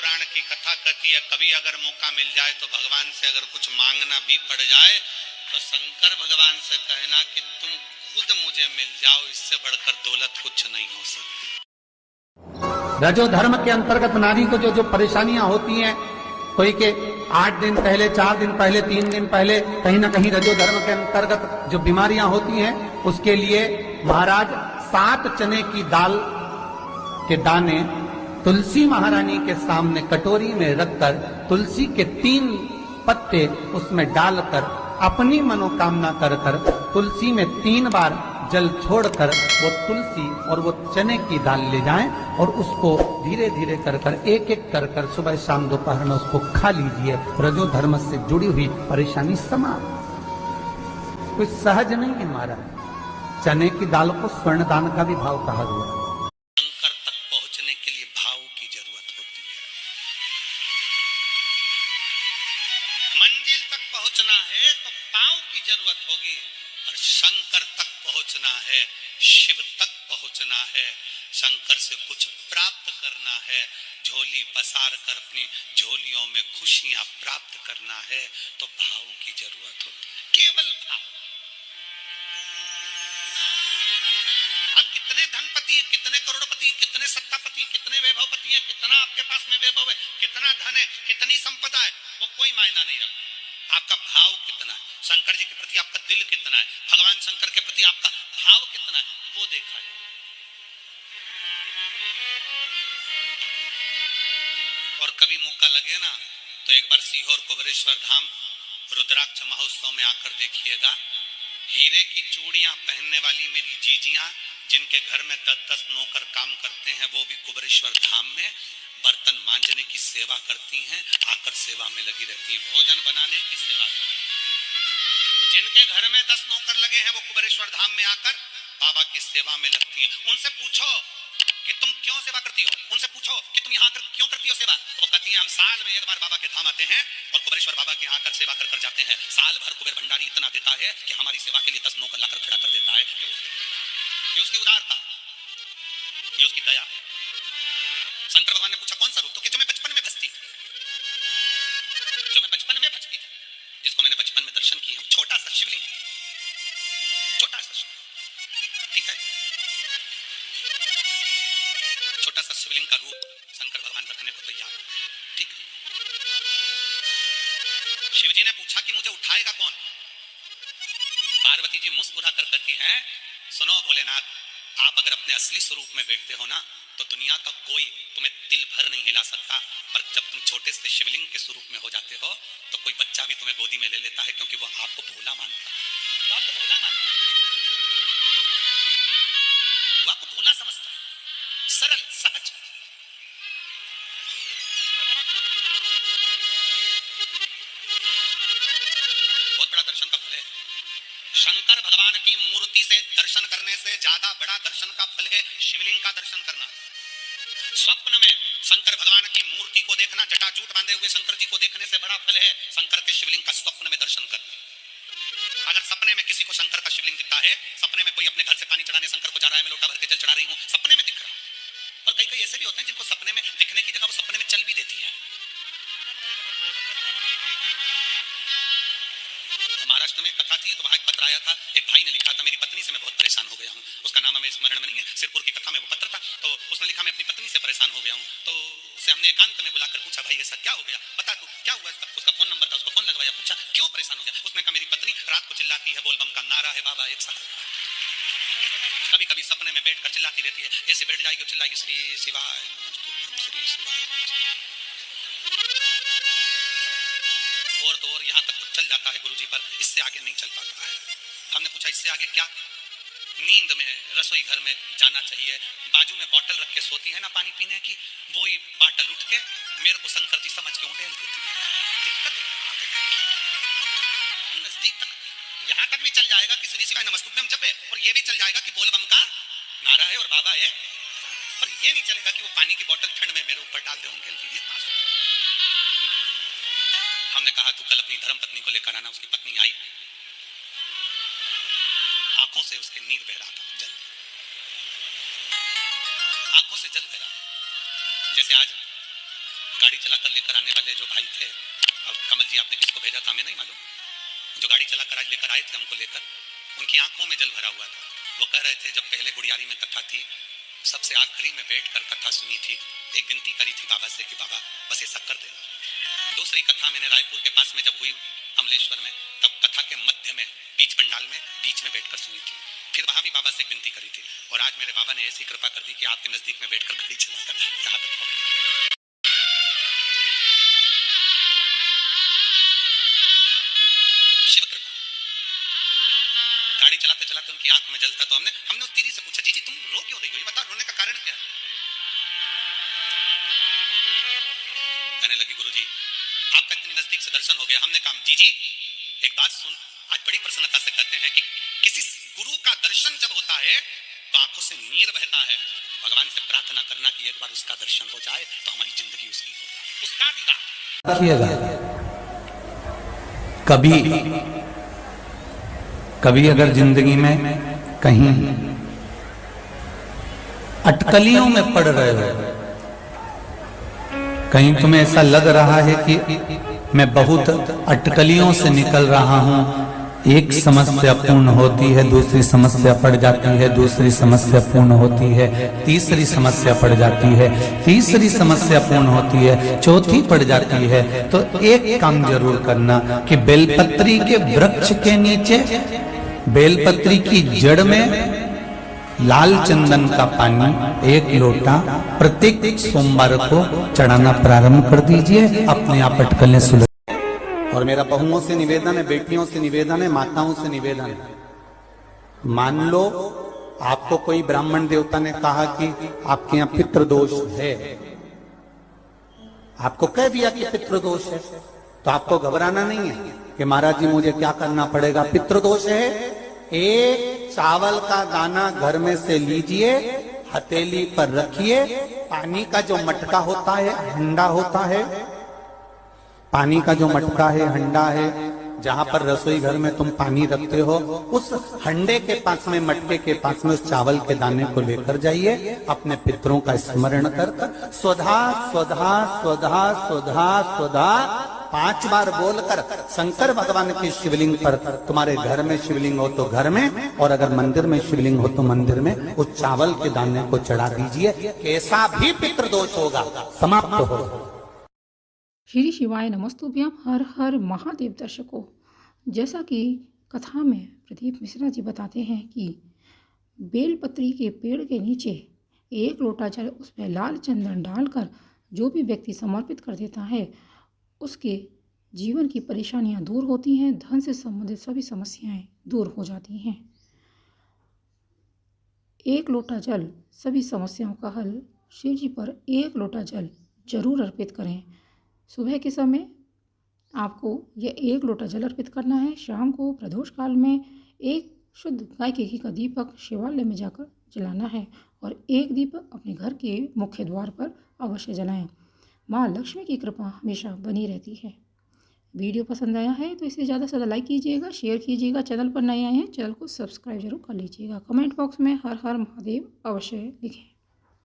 पुराण की कथा कहती है, कभी अगर मौका मिल जाए तो भगवान से अगर कुछ मांगना भी पड़ जाए तो शंकर भगवान से कहना कि तुम खुद मुझे मिल जाओ, इससे बढ़कर दौलत कुछ नहीं हो सकती। रजो धर्म के अंतर्गत नारी को जो जो परेशानियां होती हैं, कोई के 8 दिन पहले, 4 दिन पहले, 3 दिन पहले, कहीं ना कहीं रजो धर्म के अंतर्गत जो बीमारियां होती हैं, उसके लिए महाराज 7 चने की दाल के दाने तुलसी महारानी के सामने कटोरी में रखकर तुलसी के 3 पत्ते उसमें डालकर अपनी मनोकामना कर कर तुलसी में 3 बार जल छोड़कर वो तुलसी और वो चने की दाल ले जाएं और उसको धीरे धीरे कर कर एक एक कर कर सुबह शाम दोपहर में उसको खा लीजिए। रजो धर्म से जुड़ी हुई परेशानी समाप्त। कोई सहज नहीं है महाराज। चने की दाल को स्वर्ण दान का भी भाव कहा गया। शंकर तक पहुंचने के लिए भाव की जरूरत होती है। मंजिल तक पहुंचना है तो पांव की जरूरत होगी, और शंकर तक पहुंचना है, शिव तक पहुंचना है, शंकर से कुछ प्राप्त करना है, झोली पसार कर अपनी झोलियों में खुशियां प्राप्त करना है, तो भाव की जरूरत होती है, केवल भाव। अब कितने धनपति हैं, कितने करोड़पति, कितने सत्तापति, कितने वैभवपति हैं, कितना आपके पास में वैभव है, कितना धन है, कितनी संपदा है, वो कोई मायना नहीं रखता। आपका भाव कितना है, शंकर जी के प्रति आपका दिल कितना है, भगवान शंकर के प्रति आपका भाव कितना है, वो देखा जाए। और कभी मौका लगे ना तो एक बार सीहोर कुबेरेश्वर धाम रुद्राक्ष महोत्सव में आकर देखिएगा। हीरे की चूड़ियां पहनने वाली मेरी जीजियां, जिनके घर में 10-10 नौकर काम करते हैं, वो भी कुबेरेश्वर धाम में बर्तन मांजने की सेवा करती हैं, आकर सेवा में लगी रहती हैं, भोजन बनाने की सेवा करती हैं। जिनके घर में 10 नौकर लगे हैं, वो कुबेरेश्वर धाम में आकर बाबा की सेवा में लगती हैं। उनसे पूछो कि तुम क्यों सेवा करती हो, उनसे पूछो कि तुम यहाँ क्यों करती हो सेवा, तो वो कहती हैं हम साल में एक बार बाबा के धाम आते हैं और कुबेरेश्वर बाबा के यहाँ आकर सेवा कर जाते हैं। साल भर कुबेर भंडारी इतना देता है कि हमारी सेवा के लिए 10 नौकर लाकर खड़ा कर देता है। ये उसकी उदारता, ये उसकी दया। शंकर भगवान ने पूछा कौन सा रूप, तो कि जो मैं बचपन में भजती थी, जो मैं बचपन में भजती थी, जिसको मैंने बचपन में दर्शन किए, छोटा सा शिवलिंग, छोटा सा शिवलिंग, ठीक है, छोटा सा शिवलिंग का रूप शंकर भगवान रखने को तैयार, ठीक है। शिवजी ने पूछा कि मुझे उठाएगा कौन। पार्वती जी मुस्कुरा कर कहती हैं, सुनो भोलेनाथ, आप अगर अपने असली स्वरूप में बैठते हो ना तो दुनिया का कोई तुम्हें तिल भर नहीं हिला सकता, पर जब तुम छोटे से शिवलिंग के स्वरूप में हो जाते हो तो कोई बच्चा भी तुम्हें गोदी में ले लेता है, क्योंकि वो आपको भोला मानता है, वो आपको भोला मानता है, वो आपको भोला समझता है, सरल सहज। बहुत बड़ा दर्शन का फल है। शंकर भगवान की मूर्ति से दर्शन करने से ज्यादा बड़ा दर्शन का फल है शिवलिंग का दर्शन करना। स्वप्न में शंकर भगवान की मूर्ति को देखना, जटाजूट बांधे हुए शंकर जी को देखने से बड़ा फल है शंकर के शिवलिंग का स्वप्न में दर्शन करना। अगर सपने में किसी को शंकर का शिवलिंग दिखता है, सपने में कोई अपने घर से पानी चढ़ाने शंकर को जा रहा है, मैं लोटा भर के जल चढ़ा रही हूं, सपने में दिख रहा है। और कई कई ऐसे भी होते हैं जिनको सपने में दिखने की जगह वो सपने में चल भी देती है। महाराष्ट्र में कथा थी तो वहां एक पत्र आया था, एक भाई ने लिखा था, मेरी पत्नी से मैं बहुत परेशान हो गया हूं, उसका नाम हमें स्मरण में नहीं है, सिरपुर की कथा में वो पत्र था, तो उसने लिखा मैं अपनी पत्नी से परेशान हो गया हूं। तो उसे हमने एकांत में बुलाकर पूछा, भाई ऐसा क्या हो गया, बता तू क्या हुआ। उसका फोन नंबर था, उसको फोन लगवाया, पूछा क्यों परेशान हो गया। उसने कहा मेरी पत्नी रात को चिल्लाती है, बोल बम का नारा है बाबा एक साथ, कभी कभी सपने में बैठकर चिल्लाती रहती है, ऐसे बैठ जाएगी चिल्लाएगी श्री शिवाय श्री शिवाय, और तो और यहाँ तक तो चल जाता है गुरुजी, पर इससे आगे नहीं चल पाता है। हमने पूछा इससे आगे क्या। नींद में रसोई घर में जाना चाहिए, बाजू में बोतल रख के सोती है ना पानी पीने की, वही बोतल उठ के मेरे को शंकर जी समझ के उंडेल देती है। दिक्कत नजदीक तक यहाँ तक भी चल जाएगा कि श्री शिवाय नमस्तुभ्यम जपे, और ये भी चल जाएगा कि बोल बम का नारा है और बाबा है, पर ये नहीं चलेगा कि वो पानी की बोतल ठंड में मेरे ऊपर डाल दे उंडेल के। हमने कहा तू कल अपनी धर्म पत्नी को लेकर आना। उसकी पत्नी आई, आंखों से उसके नीर बह रहा था, जल, आंखों से जल बह रहा, जैसे आज गाड़ी गाड़ी चलाकर लेकर आने वाले जो भाई थे, अब कमल जी आपने किसको भेजा था हमें नहीं मालूम, जो गाड़ी चलाकर आज लेकर आए थे हमको लेकर, उनकी आंखों में जल भरा हुआ था। वो कह रहे थे जब पहले गुड़ियारी में कथा थी, सबसे आखिरी में बैठकर कथा सुनी थी, एक विनती करी थी बाबा से कि बाबा बस ये शक्कर देना। दूसरी कथा मैंने रायपुर के पास में जब हुई अमलेश्वर में, तब कथा के मध्य में बीच पंडाल में बीच में बैठकर सुनी थी, फिर वहां भी बाबा से एक विनती करी थी, और आज मेरे बाबा ने ऐसी कृपा कर दी कि आपके नजदीक में बैठकर गाड़ी चलाकर यहाँ तक पहुंच। शिव कृपा। गाड़ी चलाते चलाते उनकी आंख में जलता, तो हमने उस दीदी से पूछा, जी तुम रो क्यों रही हो, ये बताओ, रोने का कारण क्या है? कहने लगी गुरुजी आपका इतनी नजदीक से दर्शन हो गया। हमने कहा जी एक बात सुन, आज बड़ी प्रसन्नता से कहते हैं कि किसी गुरु का दर्शन जब होता है तो आंखों से नीर बहता है। भगवान से प्रार्थना करना कि एक बार उसका दर्शन हो जाए तो हमारी जिंदगी उसकी हो जाए, उसका दीदार। कभी अगर जिंदगी में कहीं अटकलियों में पड़ रहे हो, कहीं तुम्हें ऐसा लग रहा है कि मैं बहुत अटकलियों से निकल रहा हूं, एक समस्या पूर्ण होती है, दूसरी समस्या पड़ जाती है, दूसरी समस्या पूर्ण होती है, तीसरी समस्या पड़ जाती है, तीसरी समस्या पूर्ण होती है, चौथी पड़ जाती है, तो एक काम जरूर करना कि बेलपत्री के वृक्ष के नीचे, बेलपत्री की जड़ में लाल चंदन का पानी 1 लोटा प्रत्येक सोमवार को चढ़ाना प्रारंभ कर दीजिए, अपने आप अटकलें सुलझ। और मेरा बहुओं से निवेदन है, बेटियों से निवेदन है, माताओं से निवेदन है, मान लो आपको कोई ब्राह्मण देवता ने कहा कि आपके यहाँ पितृदोष है, आपको कह दिया कि पितृदोष है, तो आपको घबराना नहीं है कि महाराज जी मुझे क्या करना पड़ेगा। पितृदोष है, एक चावल का दाना घर में से लीजिए, हथेली पर रखिए, पानी का जो मटका होता है, हंडा होता है, पानी का जो मटका है, हंडा है, जहां पर रसोई घर में तुम पानी रखते हो, उस हंडे के पास में, मटके के पास में उस चावल के दाने को लेकर जाइए, अपने पितरों का स्मरण कर स्वधा स्वधा स्वधा स्वधा स्वधा 5 बार बोलकर शंकर भगवान की शिवलिंग पर, तुम्हारे घर में शिवलिंग हो तो घर में, और अगर मंदिर में शिवलिंग हो तो मंदिर में, उस चावल के दाने को चढ़ा दीजिए, कैसा भी पितृदोष होगा समाप्त हो। श्री शिवाय नमस्तुभ्यम। हर हर महादेव। दर्शकों, जैसा कि कथा में प्रदीप मिश्रा जी बताते हैं कि बेलपत्री के पेड़ के नीचे 1 लोटा जल, उसमें लाल चंदन डालकर जो भी व्यक्ति समर्पित कर देता है, उसके जीवन की परेशानियां दूर होती हैं, धन से संबंधित सभी समस्याएं दूर हो जाती हैं। 1 लोटा जल सभी समस्याओं का हल। शिव जी पर 1 लोटा जल जरूर अर्पित करें। सुबह के समय आपको यह 1 लोटा जल अर्पित करना है। शाम को प्रदोष काल में 1 शुद्ध गाय के घी का दीपक शिवालय में जाकर जलाना है, और 1 दीपक अपने घर के मुख्य द्वार पर अवश्य जलाएं। माँ लक्ष्मी की कृपा हमेशा बनी रहती है। वीडियो पसंद आया है तो इसे ज़्यादा से ज़्यादा लाइक कीजिएगा, शेयर कीजिएगा। चैनल पर नए आए हैं, चैनल को सब्सक्राइब जरूर कर लीजिएगा। कमेंट बॉक्स में हर हर महादेव अवश्य लिखें।